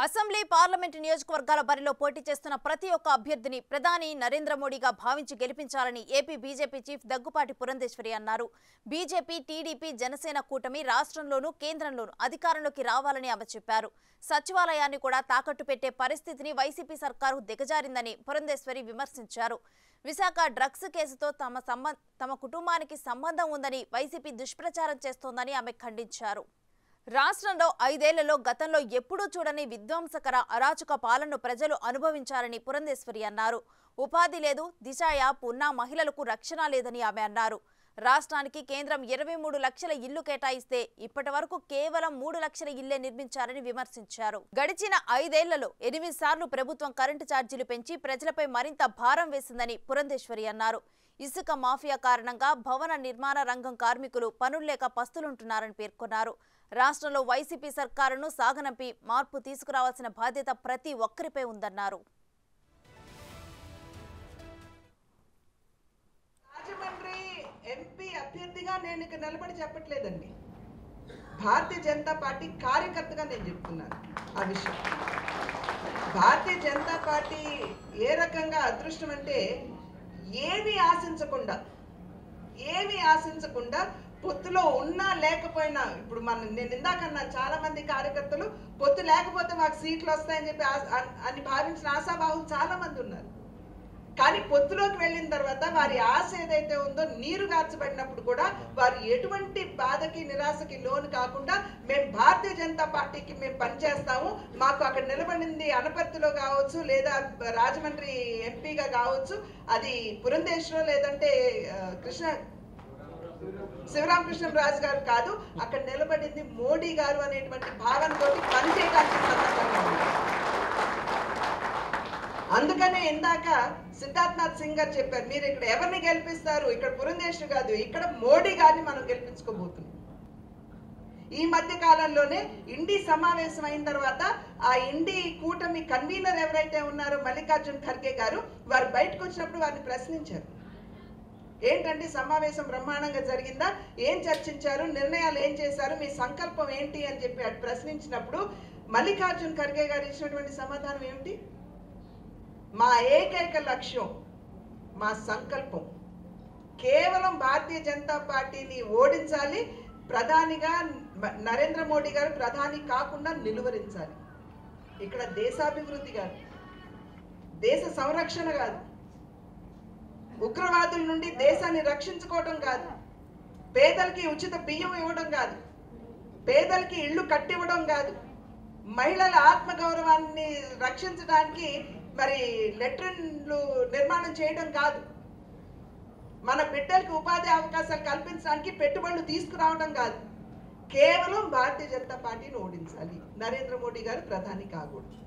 Assembly parliament నియోజకవర్గాల బరిలో పోటీ చేస్తున్న ప్రతి ఒక్క అభ్యర్థిని ప్రధాని నరేంద్ర మోడీగా భావించి గెలిపించాలని AP BJP chief Daggubati Purandeswari అన్నారు. బీజేపీ, టీడీపీ, జనసేన కూటమి రాష్ట్రంలోనూ కేంద్రంలోనూ అధికారంలోకి రావాలని ఆమె చెప్పారు. సచివాలయాన్ని కూడా తాకట్టు పెట్టే పరిస్థితిని వైసీపీ సర్కారు దిగజారిందని పురంధేశ్వరి విమర్శించారు. విశాఖ డ్రగ్స్ కేసుతో తమ కుటుంబానికి సంబంధం ఉందని వైసీపీ దుష్ప్రచారం చేస్తోందని ఆమె ఖండించారు. రాష్ట్రంలో 5 ఏళ్లలో గతంలో ఎప్పుడూ చూడని విధ్వంసకర అరాచక పాలనను ప్రజలు అనుభవించారని పురంధేశ్వరి అన్నారు. ఉపాధి లేదు, దిశ యాప్ ఉన్నా మహిళలకు రక్షణ లేదని ఆమె అన్నారు. రాష్ట్రానికి కేంద్రం 23 లక్షల ఇళ్లు కేటాయిస్తే ఇప్పటి వరకు కేవలం 3 లక్షల ఇళ్లే నిర్మించారని విమర్శించారు. గడిచిన 5 ఏళ్లలో 8 సార్లు ప్రభుత్వం కరెంటు ఛార్జీలు పెంచి ప్రజలపై మరింత భారం వేసిందని పురంధేశ్వరి అన్నారు. ఇసుక మాఫియా కారణంగా భవన నిర్మాణ రంగం కార్మికులు పనుల్లేక పస్తులుంటున్నారని పేర్కొన్నారు. రాష్ట్రంలో వైసీపీ సర్కారును సాగనంపి మార్పు తీసుకురావాల్సిన బాధ్యత ప్రతి ఒక్కరిపై ఉందన్నారు. రాజమండ్రి ఎంపీ అభ్యర్థిగా నేను ఇక్కడ నిలబడి చెప్పట్లేదండి. భారతీయ జనతా పార్టీ కార్యకర్తగా నేను చెప్తున్నాను. ఆ విషయం భారతీయ జనతా పార్టీ ఏ రకంగా అదృష్టం అంటే ఏమీ ఆశించకుండా పొత్తులో ఉన్నా లేకపోయినా, ఇప్పుడు నేను ఇందాకన్నా చాలా మంది కార్యకర్తలు పొత్తు లేకపోతే మాకు సీట్లు వస్తాయని చెప్పి అని భావించిన ఆశాభావులు చాలా మంది ఉన్నారు. కానీ పొత్తులోకి వెళ్ళిన తర్వాత వారి ఆశ ఏదైతే ఉందో నీరు గార్చబడినప్పుడు కూడా వారు ఎటువంటి బాధకి నిరాశకి లోను కాకుండా మేము భారతీయ జనతా పార్టీకి మేము పనిచేస్తాము, మాకు అక్కడ నిలబడింది అనపర్తిలో కావచ్చు లేదా రాజమండ్రి ఎంపీగా కావచ్చు, అది పురంధేశ్వరం లేదంటే శివరామకృష్ణరాజు గారు కాదు, అక్కడ నిలబడింది మోడీ గారు అనేటువంటి భావనతో పనిచేయడానికి సందర్భంగా ఉంది. అందుకనే ఇందాక సిద్ధార్థనాథ్ సింగ్ గారు చెప్పారు, మీరు ఇక్కడ ఎవరిని గెలిపిస్తారు, ఇక్కడ పురంధేశ్వరి కాదు, ఇక్కడ మోడీ గారిని మనం గెలిపించుకోబోతున్నాం. ఈ మధ్య కాలంలోనే ఇండి సమావేశం అయిన తర్వాత ఆ ఇండి కూటమి కన్వీనర్ ఎవరైతే ఉన్నారో మల్లికార్జున్ ఖర్గే గారు, వారు బయటకు వచ్చినప్పుడు వారిని ప్రశ్నించారు. ఏంటంటే సమావేశం బ్రహ్మాండంగా జరిగిందా, ఏం చర్చించారు, నిర్ణయాలు ఏం చేశారు, మీ సంకల్పం ఏంటి అని చెప్పి ప్రశ్నించినప్పుడు మల్లికార్జున్ ఖర్గే గారు ఇచ్చినటువంటి సమాధానం ఏమిటి? మా ఏకైక లక్ష్యం, మా సంకల్పం కేవలం భారతీయ జనతా పార్టీని ఓడించాలి, ప్రధానిగా నరేంద్ర మోడీ గారు ప్రధాని కాకుండా నిలువరించాలి. ఇక్కడ దేశాభివృద్ధి కాదు, దేశ సంరక్షణ కాదు, ఉగ్రవాదుల నుండి దేశాన్ని రక్షించుకోవడం కాదు, పేదలకి ఉచిత బియ్యం ఇవ్వడం కాదు, పేదలకి ఇళ్లు కట్టివ్వడం కాదు, మహిళల ఆత్మగౌరవాన్ని రక్షించడానికి మరి లెట్రిన్లు నిర్మాణం చేయడం కాదు, మన బిడ్డలకి ఉపాధి అవకాశాలు కల్పించడానికి పెట్టుబడులు తీసుకురావడం కాదు, కేవలం భారతీయ జనతా పార్టీని ఓడించాలి, నరేంద్ర మోడీ గారు ప్రధాని కాకూడదు.